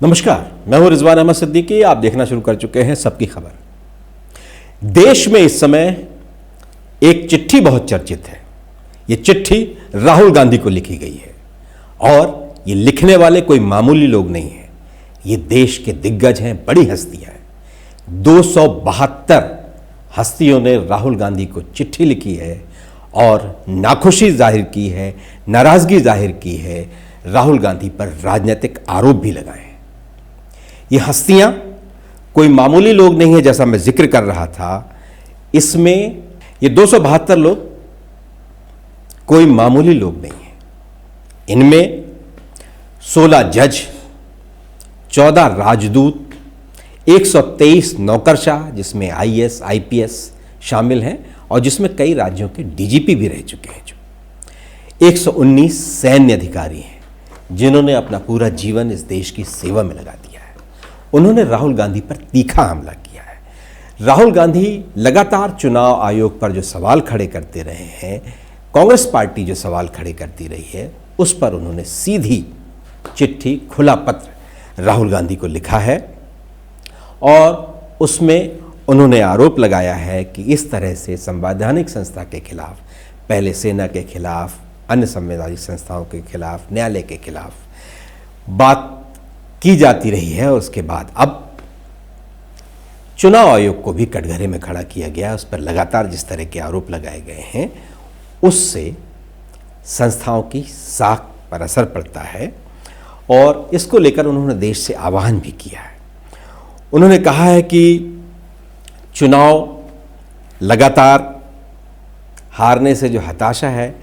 नमस्कार, मैं हूं रिजवान अहमद सिद्दीकी। आप देखना शुरू कर चुके हैं सबकी खबर। देश में इस समय एक चिट्ठी बहुत चर्चित है। ये चिट्ठी राहुल गांधी को लिखी गई है और ये लिखने वाले कोई मामूली लोग नहीं हैं। ये देश के दिग्गज हैं, बड़ी हस्तियां हैं। 272 हस्तियों ने राहुल गांधी को चिट्ठी लिखी है और नाखुशी जाहिर की है, नाराजगी जाहिर की है, राहुल गांधी पर राजनीतिक आरोप भी लगाए हैं। ये हस्तियां कोई मामूली लोग नहीं है, जैसा मैं जिक्र कर रहा था। इसमें ये 272 लोग कोई मामूली लोग नहीं है। इनमें 16 जज, 14 राजदूत, 123 नौकरशाह, जिसमें आईएएस, आईपीएस शामिल हैं और जिसमें कई राज्यों के डीजीपी भी रह चुके हैं। जो 119 सैन्य अधिकारी हैं जिन्होंने अपना पूरा जीवन इस देश की सेवा में लगा दिया है। उन्होंने राहुल गांधी पर तीखा हमला किया है। राहुल गांधी लगातार चुनाव आयोग पर जो सवाल खड़े करते रहे हैं, कांग्रेस पार्टी जो सवाल खड़े करती रही है, उस पर उन्होंने सीधी चिट्ठी, खुला पत्र राहुल गांधी को लिखा है और उसमें उन्होंने आरोप लगाया है कि इस तरह से संवैधानिक संस्था के खिलाफ, पहले सेना के खिलाफ, अन्य संवैधानिक संस्थाओं के खिलाफ, न्यायालय के खिलाफ बात की जाती रही है और उसके बाद अब चुनाव आयोग को भी कटघरे में खड़ा किया गया। उस पर लगातार जिस तरह के आरोप लगाए गए हैं, उससे संस्थाओं की साख पर असर पड़ता है और इसको लेकर उन्होंने देश से आह्वान भी किया है। उन्होंने कहा है कि चुनाव लगातार हारने से जो हताशा है,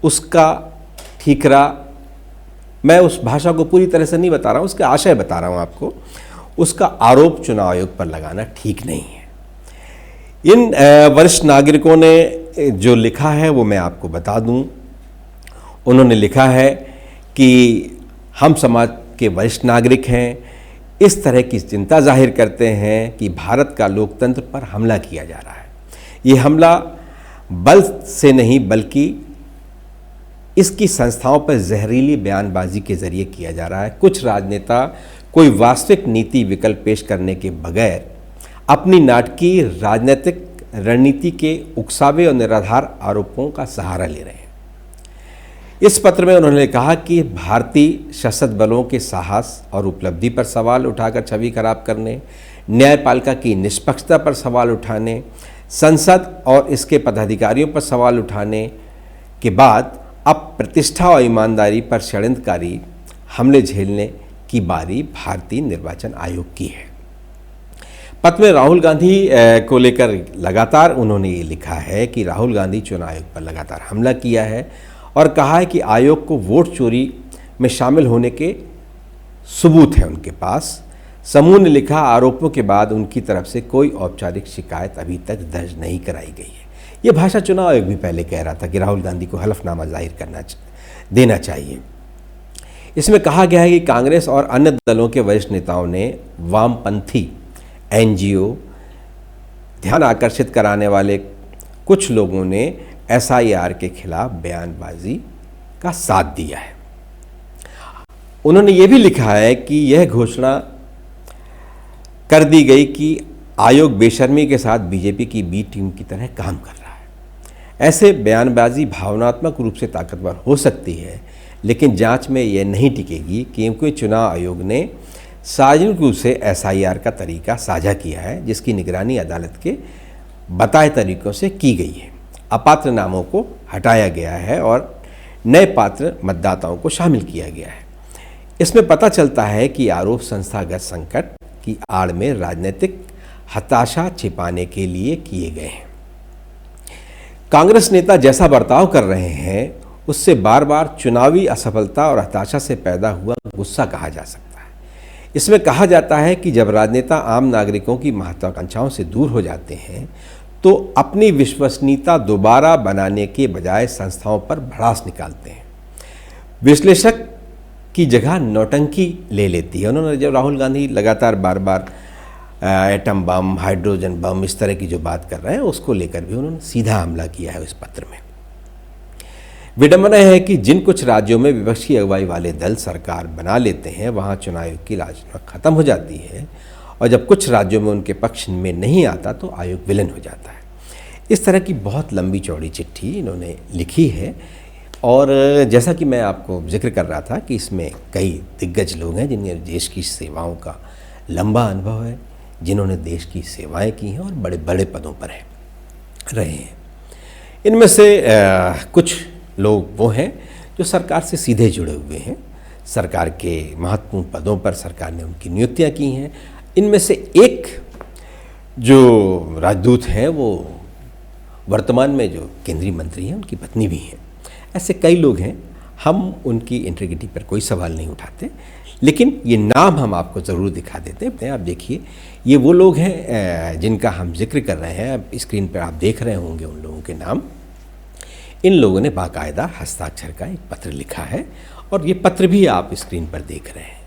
उसका ठीकरा, मैं उस भाषा को पूरी तरह से नहीं बता रहा हूँ, उसका आशय बता रहा हूँ आपको, उसका आरोप चुनाव आयोग पर लगाना ठीक नहीं है। इन वरिष्ठ नागरिकों ने जो लिखा है वो मैं आपको बता दूँ। उन्होंने लिखा है कि हम समाज के वरिष्ठ नागरिक हैं, इस तरह की चिंता जाहिर करते हैं कि भारत का लोकतंत्र पर हमला किया जा रहा है। ये हमला बल से नहीं बल्कि इसकी संस्थाओं पर जहरीली बयानबाजी के जरिए किया जा रहा है। कुछ राजनेता कोई वास्तविक नीति विकल्प पेश करने के बगैर अपनी नाटकीय राजनीतिक रणनीति के उकसावे और निराधार आरोपों का सहारा ले रहे हैं। इस पत्र में उन्होंने कहा कि भारतीय सशस्त्र बलों के साहस और उपलब्धि पर सवाल उठाकर छवि खराब करने, न्यायपालिका की निष्पक्षता पर सवाल उठाने, संसद और इसके पदाधिकारियों पर सवाल उठाने के बाद अब प्रतिष्ठा और ईमानदारी पर षड्यंत्रकारी हमले झेलने की बारी भारतीय निर्वाचन आयोग की है। पत्र में राहुल गांधी को लेकर लगातार उन्होंने ये लिखा है कि राहुल गांधी चुनाव आयोग पर लगातार हमला किया है और कहा है कि आयोग को वोट चोरी में शामिल होने के सबूत हैं उनके पास। समूह ने लिखा, आरोपों के बाद उनकी तरफ से कोई औपचारिक शिकायत अभी तक दर्ज नहीं कराई गई है। ये भाषा चुनाव आयोग भी पहले कह रहा था कि राहुल गांधी को हलफनामा जाहिर देना चाहिए। इसमें कहा गया है कि कांग्रेस और अन्य दलों के वरिष्ठ नेताओं ने वामपंथी एनजीओ, ध्यान आकर्षित कराने वाले कुछ लोगों ने एसआईआर के खिलाफ बयानबाजी का साथ दिया है। उन्होंने ये भी लिखा है कि यह घोषणा कर दी गई कि आयोग बेशर्मी के साथ बीजेपी की बी टीम की तरह काम कर रहा है। ऐसे बयानबाजी भावनात्मक रूप से ताकतवर हो सकती है, लेकिन जांच में यह नहीं टिकेगी क्योंकि चुनाव आयोग ने सार्वजनिक रूप से एसआईआर का तरीका साझा किया है, जिसकी निगरानी अदालत के बताए तरीकों से की गई है। अपात्र नामों को हटाया गया है और नए पात्र मतदाताओं को शामिल किया गया है। इसमें पता चलता है कि आरोप संस्थागत संकट की आड़ में राजनीतिक हताशा छिपाने के लिए किए गए हैं। कांग्रेस नेता जैसा बर्ताव कर रहे हैं, उससे बार बार चुनावी असफलता और हताशा से पैदा हुआ गुस्सा कहा जा सकता है। इसमें कहा जाता है कि जब राजनेता आम नागरिकों की महत्वाकांक्षाओं से दूर हो जाते हैं तो अपनी विश्वसनीयता दोबारा बनाने के बजाय संस्थाओं पर भड़ास निकालते हैं। विश्लेषक की जगह नौटंकी ले लेती है। उन्होंने जब राहुल गांधी लगातार बार बार एटम बम, हाइड्रोजन बम, इस तरह की जो बात कर रहे हैं, उसको लेकर भी उन्होंने सीधा हमला किया है इस पत्र में। विडंबना है कि जिन कुछ राज्यों में विपक्ष की अगुवाई वाले दल सरकार बना लेते हैं वहाँ चुनाव आयोग की लालसा खत्म हो जाती है, और जब कुछ राज्यों में उनके पक्ष में नहीं आता तो आयोग विलीन हो जाता है। इस तरह की बहुत लंबी चौड़ी चिट्ठी इन्होंने लिखी है, और जैसा कि मैं आपको जिक्र कर रहा था कि इसमें कई दिग्गज लोग हैं जिन्हें देश की सेवाओं का लंबा अनुभव है, जिन्होंने देश की सेवाएं की हैं और बड़े बड़े पदों पर रहे हैं। इनमें से कुछ लोग वो हैं जो सरकार से सीधे जुड़े हुए हैं, सरकार के महत्वपूर्ण पदों पर सरकार ने उनकी नियुक्तियां की हैं। इनमें से एक जो राजदूत हैं वो वर्तमान में जो केंद्रीय मंत्री हैं उनकी पत्नी भी हैं। ऐसे कई लोग हैं, हम उनकी इंटीग्रिटी पर कोई सवाल नहीं उठाते, लेकिन ये नाम हम आपको ज़रूर दिखा देते हैं। आप देखिए, ये वो लोग हैं जिनका हम जिक्र कर रहे हैं। अब स्क्रीन पर आप देख रहे होंगे उन लोगों के नाम। इन लोगों ने बाकायदा हस्ताक्षर का एक पत्र लिखा है, और ये पत्र भी आप स्क्रीन पर देख रहे हैं।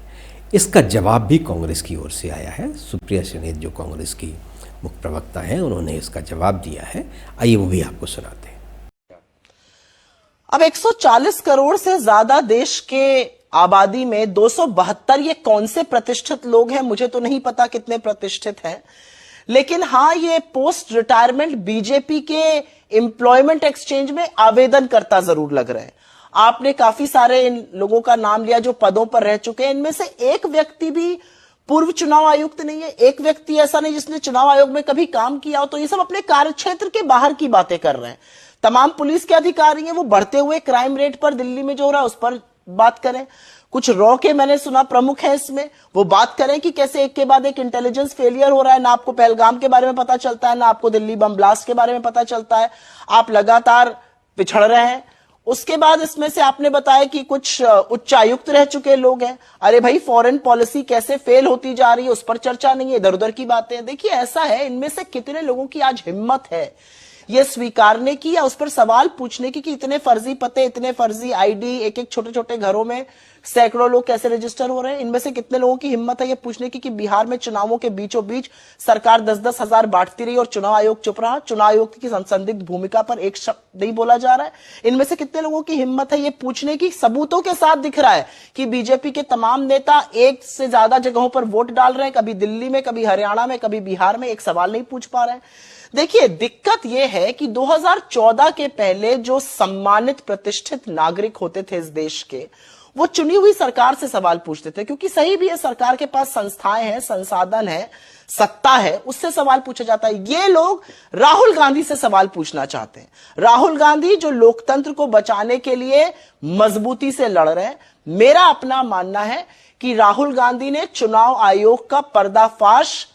इसका जवाब भी कांग्रेस की ओर से आया है। सुप्रिया श्रीनेत जो कांग्रेस की मुख्य प्रवक्ता हैं, उन्होंने इसका जवाब दिया है। आइए वो भी आपको सुनाते हैं। अब 140 करोड़ से ज्यादा देश के आबादी में 272 ये कौन से प्रतिष्ठित लोग हैं, मुझे तो नहीं पता कितने प्रतिष्ठित हैं, लेकिन हाँ, ये पोस्ट रिटायरमेंट बीजेपी के एम्प्लॉयमेंट एक्सचेंज में आवेदन करता जरूर लग रहे हैं। आपने काफी सारे इन लोगों का नाम लिया जो पदों पर रह चुके हैं। इनमें से एक व्यक्ति भी पूर्व चुनाव आयुक्त नहीं है, एक व्यक्ति ऐसा नहीं जिसने चुनाव आयोग में कभी काम किया हो। तो ये सब अपने कार्यक्षेत्र के बाहर की बातें कर रहे हैं। तमाम पुलिस के अधिकारी हैं, वो बढ़ते हुए क्राइम रेट पर दिल्ली में जो हो रहा है उस पर बात करें। कुछ रॉ के मैंने सुना प्रमुख है इसमें, वो बात करें कि कैसे एक के बाद एक इंटेलिजेंस फेलियर हो रहा है। ना आपको पहलगाम के बारे में पता चलता है, ना आपको दिल्ली बम ब्लास्ट के बारे में पता चलता है। आप लगातार पिछड़ रहे हैं। उसके बाद इसमें से आपने बताया कि कुछ उच्चायुक्त रह चुके लोग हैं। अरे भाई, फॉरेन पॉलिसी कैसे फेल होती जा रही है उस पर चर्चा नहीं है, इधर उधर की बातें। देखिए, ऐसा है, इनमें से कितने लोगों की आज हिम्मत है ये स्वीकारने की या उस पर सवाल पूछने की कि इतने फर्जी पते, इतने फर्जी आईडी, एक एक छोटे छोटे घरों में सैकड़ों लोग कैसे रजिस्टर हो रहे हैं। इनमें से कितने लोगों की हिम्मत है ये पूछने की कि बिहार में चुनावों के बीचों बीच सरकार 10-10 हजार बांटती रही और चुनाव आयोग चुप रहा। चुनाव आयोग की संदिग्ध भूमिका पर एक शब्द नहीं बोला जा रहा है। इनमें से कितने लोगों की हिम्मत है ये पूछने की, सबूतों के साथ दिख रहा है कि बीजेपी के तमाम नेता एक से ज्यादा जगहों पर वोट डाल रहे हैं, कभी दिल्ली में, कभी हरियाणा में, कभी बिहार में, एक सवाल नहीं पूछ पा रहे हैं। देखिए, दिक्कत यह है कि 2014 के पहले जो सम्मानित प्रतिष्ठित नागरिक होते थे इस देश के, वो चुनी हुई सरकार से सवाल पूछते थे, क्योंकि सही भी है, सरकार के पास संस्थाएं हैं, संसाधन है, सत्ता है, उससे सवाल पूछा जाता है। ये लोग राहुल गांधी से सवाल पूछना चाहते हैं। राहुल गांधी जो लोकतंत्र को बचाने के लिए मजबूती से लड़ रहे हैं। मेरा अपना मानना है कि राहुल गांधी ने चुनाव आयोग का पर्दाफाश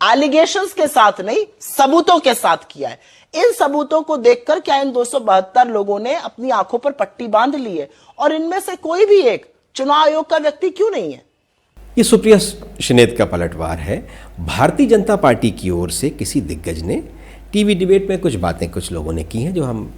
एलिगेशंस के साथ नहीं, सबूतों के साथ किया है। इन सबूतों को देखकर क्या इन 272 लोगों ने अपनी आंखों पर पट्टी बांध ली है? और इनमें से कोई भी एक चुनाव आयोग का व्यक्ति क्यों नहीं है? ये सुप्रिया श्रीनेत का पलटवार है। भारतीय जनता पार्टी की ओर से किसी दिग्गज ने टीवी डिबेट में कुछ बातें कुछ लोगों ने की हैं जो हम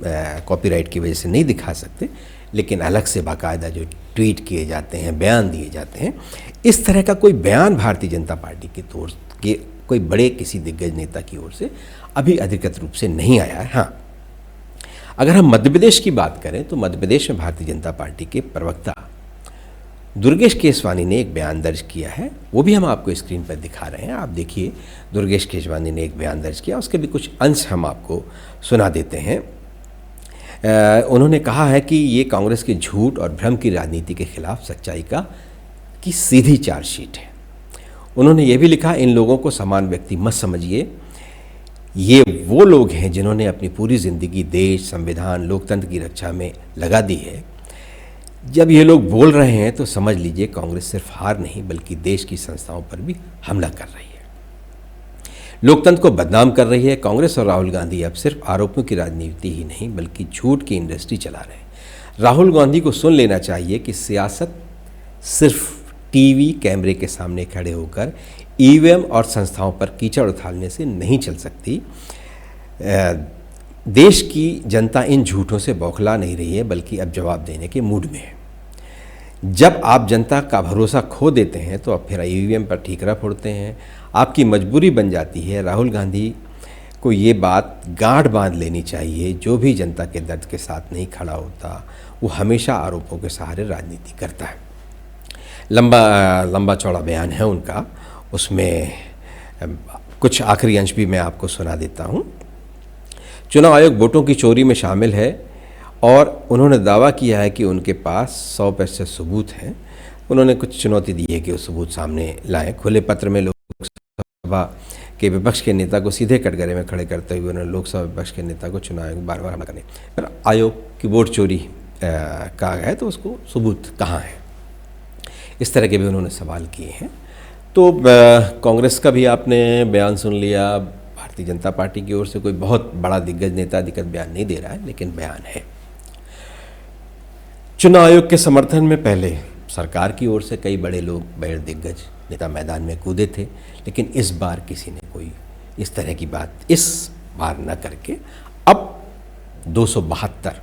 कॉपीराइट की वजह से नहीं दिखा सकते, लेकिन अलग से बाकायदा जो ट्वीट किए जाते हैं, बयान दिए जाते हैं, इस तरह का कोई बयान भारतीय जनता पार्टी की तौर के कोई बड़े किसी दिग्गज नेता की ओर से अभी अधिकृत रूप से नहीं आया है। हाँ, अगर हम मध्य प्रदेश की बात करें तो मध्य प्रदेश में भारतीय जनता पार्टी के प्रवक्ता दुर्गेश केसवानी ने एक बयान दर्ज किया है, वो भी हम आपको स्क्रीन पर दिखा रहे हैं। आप देखिए, दुर्गेश केसवानी ने एक बयान दर्ज किया, उसके भी कुछ अंश हम आपको सुना देते हैं। उन्होंने कहा है कि ये कांग्रेस के झूठ और भ्रम की राजनीति के खिलाफ सच्चाई की सीधी चार्जशीट है। उन्होंने ये भी लिखा, इन लोगों को समान व्यक्ति मत समझिए, ये वो लोग हैं जिन्होंने अपनी पूरी ज़िंदगी देश, संविधान, लोकतंत्र की रक्षा में लगा दी है। जब ये लोग बोल रहे हैं तो समझ लीजिए कांग्रेस सिर्फ हार नहीं बल्कि देश की संस्थाओं पर भी हमला कर रही है, लोकतंत्र को बदनाम कर रही है। कांग्रेस और राहुल गांधी अब सिर्फ आरोपों की राजनीति ही नहीं बल्कि झूठ की इंडस्ट्री चला रहे हैं। राहुल गांधी को सुन लेना चाहिए कि सियासत सिर्फ टीवी कैमरे के सामने खड़े होकर ईवीएम और संस्थाओं पर कीचड़ उछालने से नहीं चल सकती। देश की जनता इन झूठों से बौखला नहीं रही है बल्कि अब जवाब देने के मूड में है। जब आप जनता का भरोसा खो देते हैं तो अब फिर ईवीएम पर ठीकरा फोड़ते हैं, आपकी मजबूरी बन जाती है। राहुल गांधी को ये बात गांठ बांध लेनी चाहिए, जो भी जनता के दर्द के साथ नहीं खड़ा होता वो हमेशा आरोपों के सहारे राजनीति करता है। लंबा चौड़ा बयान है उनका, उसमें कुछ आखिरी अंश भी मैं आपको सुना देता हूँ। चुनाव आयोग वोटों की चोरी में शामिल है और उन्होंने दावा किया है कि उनके पास 100% सबूत हैं। उन्होंने कुछ चुनौती दी है कि वो सबूत सामने लाएं। खुले पत्र में लोकसभा के विपक्ष के नेता को सीधे कटघरे में खड़े करते हुए उन्होंने लोकसभा विपक्ष के नेता को चुनाव आयोग बार हमला करने पर आयोग की वोट चोरी कहा है तो उसको सबूत कहाँ है, इस तरह के भी उन्होंने सवाल किए हैं। तो कांग्रेस का भी आपने बयान सुन लिया। भारतीय जनता पार्टी की ओर से कोई बहुत बड़ा दिग्गज नेता अधिकृत बयान नहीं दे रहा है, लेकिन बयान है। चुनाव आयोग के समर्थन में पहले सरकार की ओर से कई बड़े लोग, बड़े दिग्गज नेता मैदान में कूदे थे, लेकिन इस बार किसी ने कोई इस तरह की बात इस बार न करके अब 272,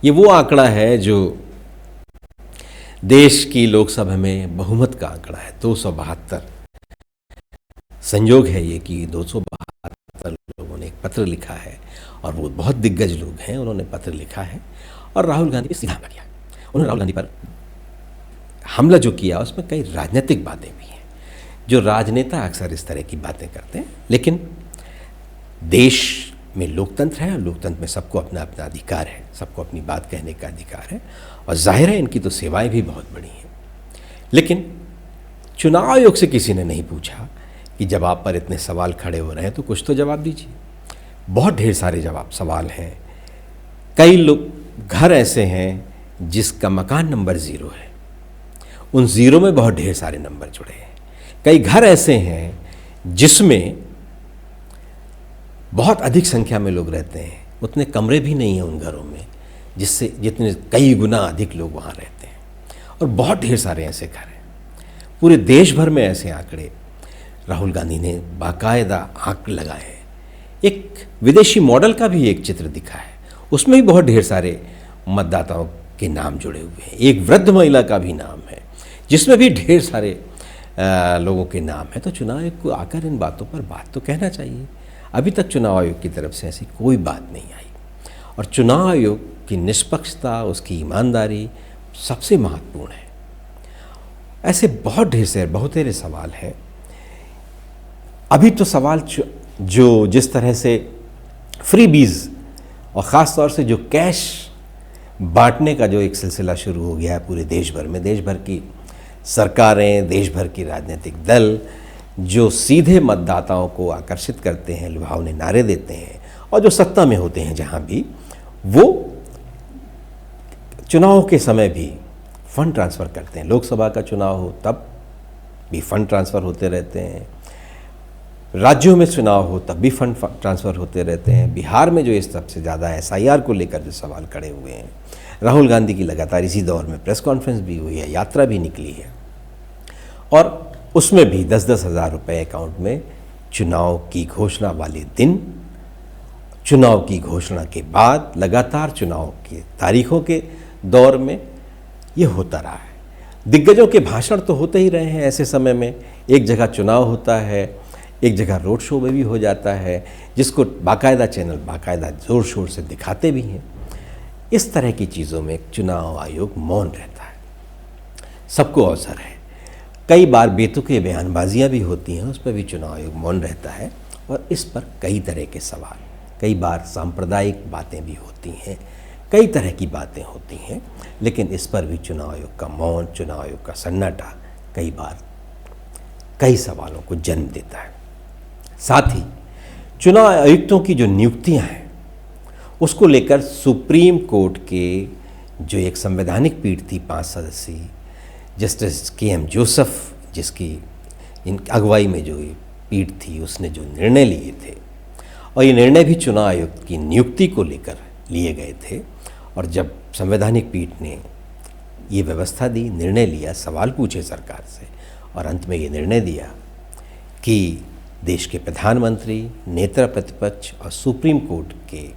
ये वो आंकड़ा है जो देश की लोकसभा में बहुमत का आंकड़ा है। 272 संयोग है ये कि 272 लोगों ने एक पत्र लिखा है और वो बहुत दिग्गज लोग हैं, उन्होंने पत्र लिखा है और राहुल गांधी ने सीधा हमला किया। उन्होंने राहुल गांधी पर हमला जो किया उसमें कई राजनीतिक बातें भी हैं, जो राजनेता अक्सर इस तरह की बातें करते हैं। लेकिन देश में लोकतंत्र है और लोकतंत्र में सबको अपना अपना अधिकार है, सबको अपनी बात कहने का अधिकार है और जाहिर है इनकी तो सेवाएं भी बहुत बड़ी हैं। लेकिन चुनाव आयोग से किसी ने नहीं पूछा कि जब आप पर इतने सवाल खड़े हो रहे हैं तो कुछ तो जवाब दीजिए। बहुत ढेर सारे सवाल हैं। कई लोग घर ऐसे हैं जिसका मकान नंबर 0 है, उन 0 में बहुत ढेर सारे नंबर जुड़े हैं। कई घर ऐसे हैं जिसमें बहुत अधिक संख्या में लोग रहते हैं, उतने कमरे भी नहीं हैं उन घरों में जिससे जितने कई गुना अधिक लोग वहाँ रहते हैं, और बहुत ढेर सारे ऐसे घर हैं। पूरे देश भर में ऐसे आंकड़े राहुल गांधी ने बाकायदा आंक लगाए हैं। एक विदेशी मॉडल का भी एक चित्र दिखा है, उसमें भी बहुत ढेर सारे मतदाताओं के नाम जुड़े हुए हैं। एक वृद्ध महिला का भी नाम है जिसमें भी ढेर सारे लोगों के नाम हैं। तो चुनाव आयोग को आकर इन बातों पर बात तो कहना चाहिए। अभी तक चुनाव आयोग की तरफ से ऐसी कोई बात नहीं आई और चुनाव आयोग की निष्पक्षता, उसकी ईमानदारी सबसे महत्वपूर्ण है। ऐसे बहुत ढेर सारे बहुतेरे सवाल हैं। अभी तो सवाल जो जिस तरह से फ्रीबीज और ख़ास तौर से जो कैश बांटने का जो एक सिलसिला शुरू हो गया है पूरे देश भर में, देश भर की सरकारें, देश भर की राजनीतिक दल जो सीधे मतदाताओं को आकर्षित करते हैं, लुभावने नारे देते हैं और जो सत्ता में होते हैं जहां भी, वो चुनाव के समय भी फंड ट्रांसफ़र करते हैं। लोकसभा का चुनाव हो तब भी फंड ट्रांसफ़र होते रहते हैं, राज्यों में चुनाव हो तब भी फंड ट्रांसफ़र होते रहते हैं। बिहार में जो इस सबसे ज़्यादा SIR को लेकर जो सवाल खड़े हुए हैं, राहुल गांधी की लगातार इसी दौर में प्रेस कॉन्फ्रेंस भी हुई है, यात्रा भी निकली है और उसमें भी 10-10 हज़ार रुपये अकाउंट में चुनाव की घोषणा वाले दिन, चुनाव की घोषणा के बाद लगातार चुनाव की तारीखों के दौर में ये होता रहा है। दिग्गजों के भाषण तो होते ही रहे हैं ऐसे समय में। एक जगह चुनाव होता है, एक जगह रोड शो में भी हो जाता है, जिसको बाकायदा चैनल बाकायदा ज़ोर शोर से दिखाते भी हैं। इस तरह की चीज़ों में चुनाव आयोग मौन रहता है। सबको अवसर है, कई बार बेतुके बयानबाजियाँ भी होती हैं, उस पर भी चुनाव आयोग मौन रहता है और इस पर कई तरह के सवाल, कई बार सांप्रदायिक बातें भी होती हैं, कई तरह की बातें होती हैं, लेकिन इस पर भी चुनाव आयोग का मौन, चुनाव आयोग का सन्नाटा कई बार कई सवालों को जन्म देता है। साथ ही चुनाव आयुक्तों की जो नियुक्तियां हैं उसको लेकर सुप्रीम कोर्ट के जो एक संवैधानिक पीठ थी 5 सदस्यीय, जस्टिस KM जोसेफ जिसकी इन अगुवाई में जो ये पीठ थी, उसने जो निर्णय लिए थे और ये निर्णय भी चुनाव आयुक्त की नियुक्ति को लेकर लिए गए थे। और जब संवैधानिक पीठ ने ये व्यवस्था दी, निर्णय लिया, सवाल पूछे सरकार से और अंत में ये निर्णय दिया कि देश के प्रधानमंत्री, नेता प्रतिपक्ष और सुप्रीम कोर्ट के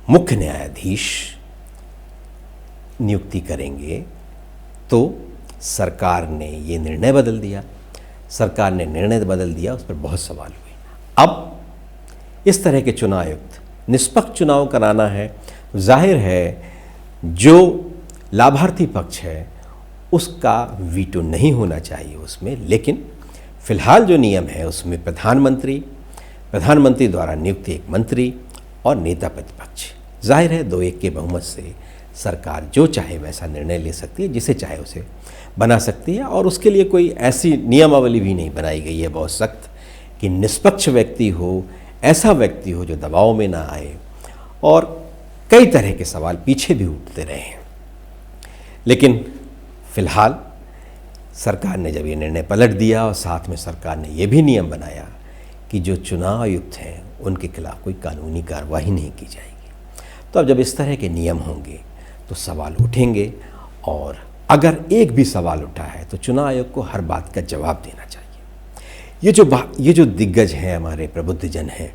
मुख्य न्यायाधीश नियुक्ति करेंगे, तो सरकार ने ये निर्णय बदल दिया। सरकार ने निर्णय बदल दिया, उस पर बहुत सवाल हुए। अब इस तरह के चुनाव आयुक्त निष्पक्ष चुनाव कराना है, जाहिर है जो लाभार्थी पक्ष है उसका वीटो नहीं होना चाहिए उसमें। लेकिन फिलहाल जो नियम है उसमें प्रधानमंत्री द्वारा नियुक्त एक मंत्री और नेता प्रतिपक्ष, जाहिर है 2-1 के बहुमत से सरकार जो चाहे वैसा निर्णय ले सकती है, जिसे चाहे उसे बना सकती है। और उसके लिए कोई ऐसी नियमावली भी नहीं बनाई गई है बहुत सख्त कि निष्पक्ष व्यक्ति हो, ऐसा व्यक्ति हो जो दबाव में ना आए। और कई तरह के सवाल पीछे भी उठते रहे हैं, लेकिन फिलहाल सरकार ने जब ये निर्णय पलट दिया और साथ में सरकार ने ये भी नियम बनाया कि जो चुनाव आयुक्त हैं उनके खिलाफ कोई कानूनी कार्रवाई नहीं की जाएगी। तो अब जब इस तरह के नियम होंगे तो सवाल उठेंगे, और अगर एक भी सवाल उठा है तो चुनाव आयोग को हर बात का जवाब देना चाहिए। ये जो दिग्गज हैं, हमारे प्रबुद्धजन हैं,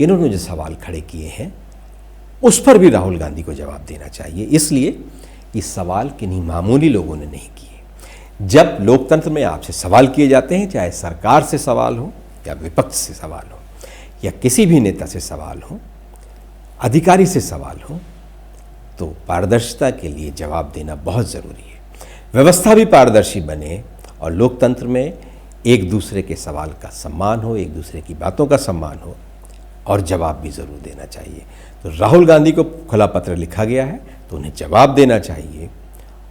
इन्होंने जो सवाल खड़े किए हैं उस पर भी राहुल गांधी को जवाब देना चाहिए। इसलिए ये सवाल किन्हीं मामूली लोगों ने नहीं किए। जब लोकतंत्र में आपसे सवाल किए जाते हैं, चाहे सरकार से सवाल हो या विपक्ष से सवाल हो या किसी भी नेता से सवाल हो, अधिकारी से सवाल हो, तो पारदर्शिता के लिए जवाब देना बहुत ज़रूरी है। व्यवस्था भी पारदर्शी बने और लोकतंत्र में एक दूसरे के सवाल का सम्मान हो, एक दूसरे की बातों का सम्मान हो, और जवाब भी ज़रूर देना चाहिए। तो राहुल गांधी को खुला पत्र लिखा गया है तो उन्हें जवाब देना चाहिए।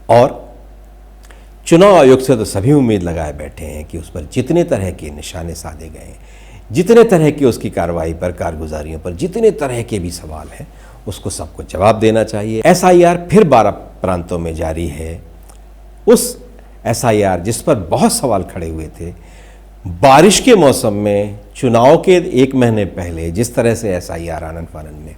और चुनाव आयोग से तो सभी उम्मीद लगाए बैठे हैं कि उस पर जितने तरह के निशाने साधे गए हैं, जितने तरह की उसकी कार्रवाई पर, कारगुजारियों पर जितने तरह के भी सवाल हैं, उसको सबको जवाब देना चाहिए। SIR फिर 12 प्रांतों में जारी है। उस SIR जिस पर बहुत सवाल खड़े हुए थे, बारिश के मौसम में चुनाव के 1 महीने पहले जिस तरह से SIR आनन फानन में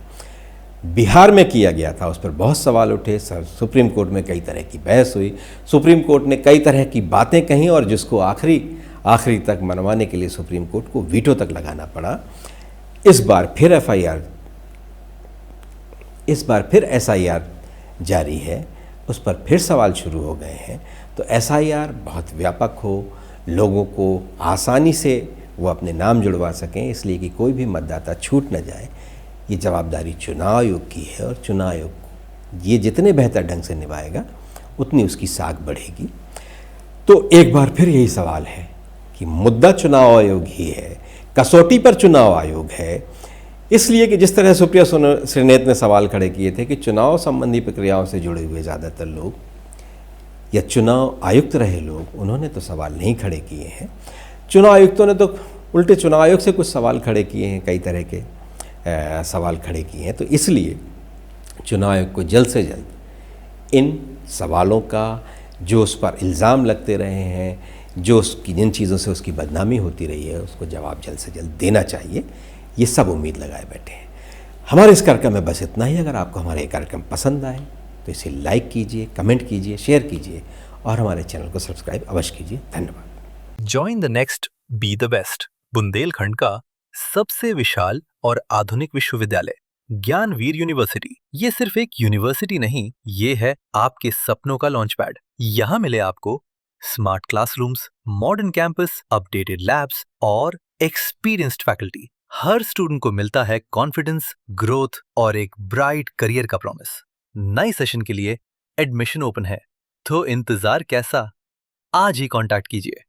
बिहार में किया गया था, उस पर बहुत सवाल उठे। सुप्रीम कोर्ट में कई तरह की बहस हुई, सुप्रीम कोर्ट ने कई तरह की बातें कहीं, और जिसको आखिरी तक मनवाने के लिए सुप्रीम कोर्ट को वीटो तक लगाना पड़ा। इस बार फिर SIR जारी है, उस पर फिर सवाल शुरू हो गए हैं। तो SIR बहुत व्यापक हो, लोगों को आसानी से वो अपने नाम जुड़वा सकें, इसलिए कि कोई भी मतदाता छूट न जाए, ये जवाबदारी चुनाव आयोग की है। और चुनाव आयोग ये जितने बेहतर ढंग से निभाएगा उतनी उसकी साख बढ़ेगी। तो एक बार फिर यही सवाल है कि मुद्दा चुनाव आयोग ही है, कसौटी पर चुनाव आयोग है। इसलिए कि जिस तरह सुप्रिया श्रीनेत ने सवाल खड़े किए थे कि चुनाव संबंधी प्रक्रियाओं से जुड़े हुए ज़्यादातर लोग या चुनाव आयुक्त रहे लोग, उन्होंने तो सवाल नहीं खड़े किए हैं। चुनाव आयुक्तों ने तो उल्टे चुनाव आयोग से कुछ सवाल खड़े किए हैं, कई तरह के सवाल खड़े किए हैं। तो इसलिए चुनाव आयोग को जल्द से जल्द इन सवालों का, जो उस पर इल्ज़ाम लगते रहे हैं, जो उसकी जिन चीज़ों से उसकी बदनामी होती रही है, उसको जवाब जल्द से जल्द देना चाहिए। ये सब उम्मीद लगाए बैठे हैं। हमारे इस कार्यक्रम में बस इतना ही। अगर आपको हमारे कार्यक्रम पसंद आए तो इसे लाइक कीजिए, कमेंट कीजिए, शेयर कीजिए और हमारे चैनल को सब्सक्राइब अवश्य कीजिए। धन्यवाद। Join the next be the best, Bundelkhand का सबसे विशाल और आधुनिक विश्वविद्यालय ज्ञानवीर यूनिवर्सिटी। ये सिर्फ एक यूनिवर्सिटी नहीं, ये है आपके सपनों का लॉन्च पैड। यहाँ मिले आपको smart classrooms, modern campus, updated labs और एक्सपीरियंस्ड फैकल्टी। हर स्टूडेंट को मिलता है कॉन्फिडेंस, ग्रोथ और एक ब्राइट करियर का प्रॉमिस। नए सेशन के लिए एडमिशन ओपन है, तो इंतजार कैसा? आज ही कांटेक्ट कीजिए।